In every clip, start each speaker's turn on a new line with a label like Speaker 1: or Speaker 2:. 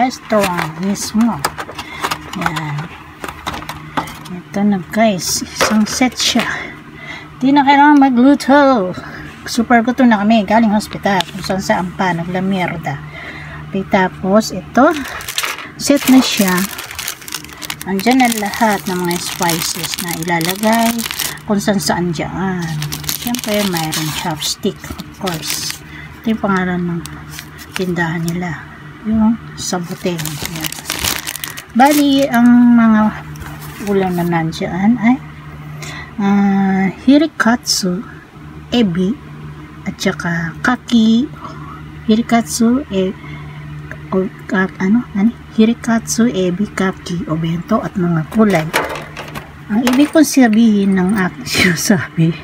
Speaker 1: restaurant mismo. Yan. Ito na guys, isang set siya. Di na kailangan magluto. Super gutom na kami galing hospital kung saan saan pa naglamerda. Tapos ito, set na siya. Andyan na lahat ng mga spices na ilalagay kung saan saan dyan. Siyempre mayroon chopstick, of course. Ito yung pangalan ng tindahan nila, yung sabuteng. Yan. Bali ang mga ulam na nandyan ay hirikatsu, ebi, at saka kaki, hirikatsu, hirikatsu, ebi, kaki, o bento, at mga kulay. Ang ibig kong sabihin ng aking sinasabi,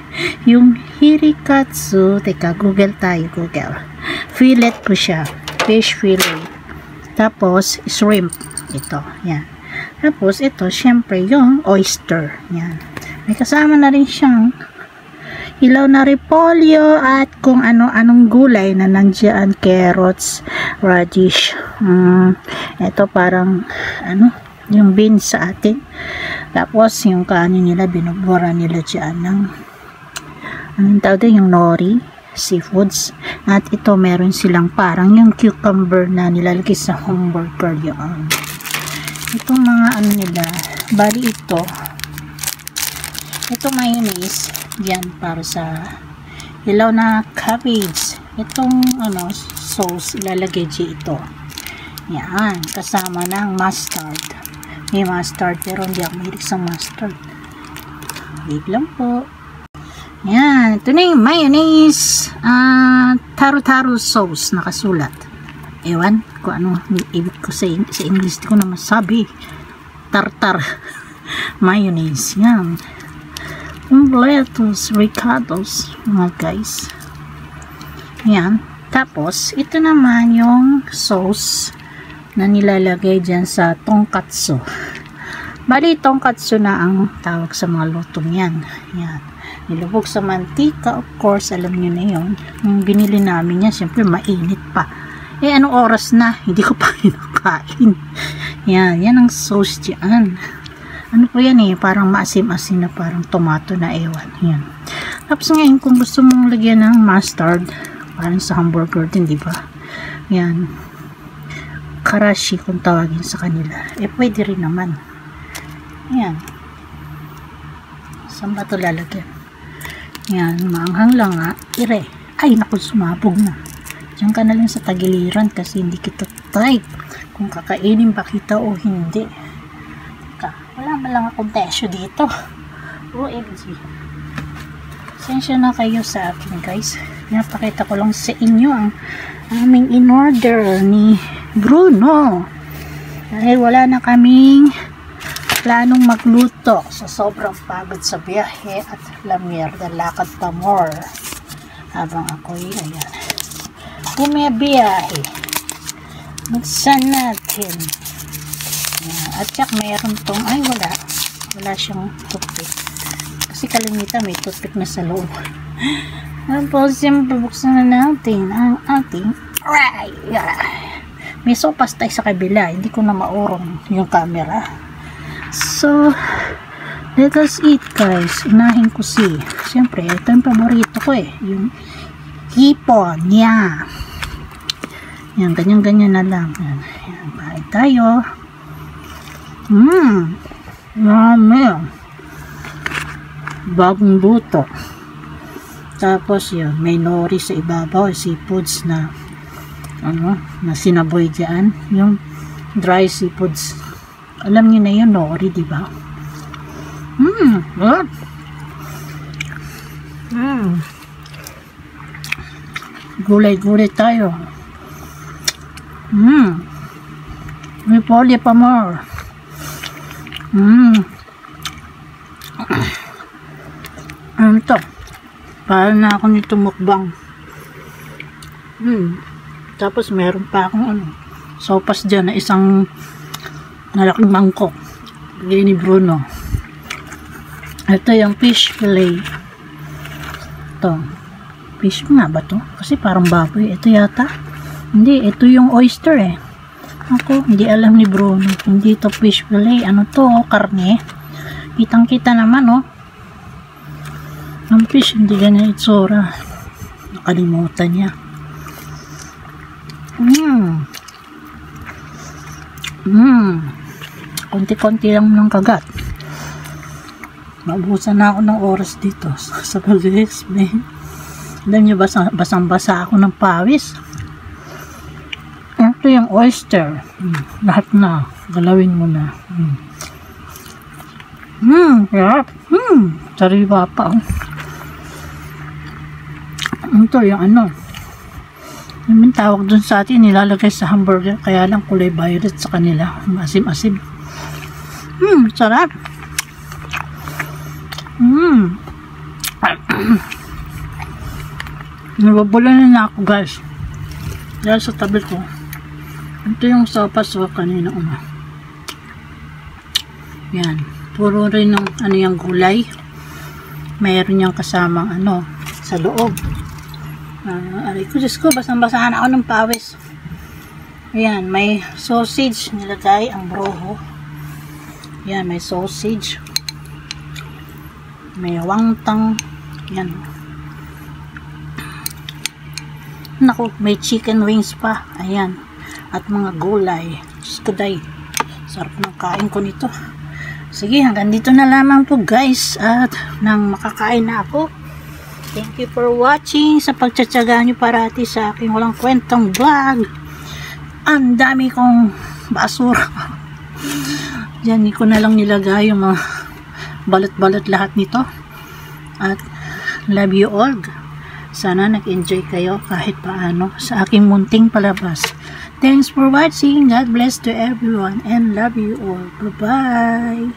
Speaker 1: yung hirikatsu, teka, Google tayo, Google. Fillet ko siya, fish fillet. Tapos, shrimp, ito, yan. Tapos, ito, syempre, yung oyster, yan. May kasama na rin siyang hilaw na repolyo at kung ano-anong gulay na nandiyan, carrots, radish. Ito parang, yung beans sa atin. Tapos, yung kanin nila, binubura nila dyan ng, anong tawag din, yung nori, seafoods. At ito, meron silang parang yung cucumber na nilalagay sa hamburger yun. Itong mga nila, bali ito mayonnaise, yan, para sa hilaw na cabbage. Itong, sauce, ilalagay dyan ito. Yan, kasama ng mustard. May mustard, pero hindi ako mahilig sa mustard. Wait lang po. Yan, ito na yung mayonnaise, taro-taro sauce, nakasulat. Ewan, kung ano ibig ko sa English, di ko na masabi. Tartar mayonnaise, yan. Lettuce, ricotta's, mga guys. Yan. Tapos, ito naman yung sauce na nilalagay dyan sa tonkatsu. Bali, tonkatsu na ang tawag sa mga lutong yan. Yan. Nilubog sa mantika, of course, alam nyo na yun. Yung binili namin yan, syempre mainit pa. Anong oras na? Hindi ko pa kinakain. Yan. Yan ang sauce dyan. Ano po yan parang maasim-asim na parang tomato na ewan. Yan. Tapos ngayon, kung gusto mong lagyan ng mustard, parang sa hamburger din, di ba? Yan. Karashi kung tawagin sa kanila. Pwede rin naman. Yan. Saan ba ito lalagyan? Yan. Maanghang lang nga. Ay, naku, sumabog na. Diyan ka na lang sa tagiliran kasi hindi kita type kung kakainin ba kita o hindi. Wala man lang akong tesyo dito. OMG. Sensya na kayo sa akin, guys. Napakita ko lang sa inyo ang aming in-order ni Bruno. Dahil wala na kaming planong magluto sa sobrang pagod sa biyahe at lamierda, lakad pa more. Habang ako'y, ayan, bumiyahe. Buksan natin. At syak mayroon tong, wala siyang toothpick kasi kalimitan may toothpick na sa loob. Tapos siyempre buksan na natin ang ating may sopas tayo sa kabila, hindi ko na maurong yung camera. So let us eat, guys. Unahin ko siyempre ito yung paborito ko yung hipon. Yan, ganyan na lang. Yan, kain tayo. Yummy. Bagong luto. Tapos yun, may nori sa ibabaw, seafoods na na sinaboy dyan, yung dry seafoods. Alam niyo na yun, nori, diba? Good. Gulay-gulay tayo. May polya pa more. Ano to? Para na ako nito mukbang. Tapos meron pa akong sopas dyan na isang malaking mangkok. Bigay ni Bruno. Ito yung fish fillet. Ito. Fish nga ba to? Kasi parang baboy. Ito yata. Hindi, ito yung oyster Ako, hindi alam ni Bruno. Hindi to fish fillet. Ano to? Karne. Kitang-kita naman, oh. Ang fish, hindi ganyan itsura. Nakalimutan niya. Konti-konti lang ng kagat. Maubusan na ako ng oras dito sa pag-explain. Alam nyo, basang-basa ako ng pawis. Ito yung oyster. Lahat na. Galawin mo na. Sarap. Sariwa pa. Ito yung ano. Yung tawag dun sa atin, nilalagay sa hamburger. Kaya lang kulay violet sa kanila. Asim-asim. Sarap. Nababulan na ako, guys. Dahil sa tabi ko. Ito yung sopas ko kanina una. Yan. Puro rin ng ano yung gulay. Mayroon yung kasamang ano sa loob. Aray ko, Diyos ko, basang-basahan ako ng pawis. Ayan, may sausage nilagay ang broho. Yan, may sausage. May wangtang. Yan. Naku, may chicken wings pa. Ayan. At mga gulay. Skuday. Sarap ng kain ko nito. Sige, hanggang dito na lamang po, guys. At nang makakain na ako. Thank you for watching. Sa pagtsatsaga nyo parati sa aking walang kwentang vlog. Ang dami kong basura. Diyan ko na lang nilagay yung mga balot-balot lahat nito. At love you all. Sana nag-enjoy kayo kahit paano sa aking munting palabas. Thanks for watching. God bless to everyone and love you all. Bye-bye.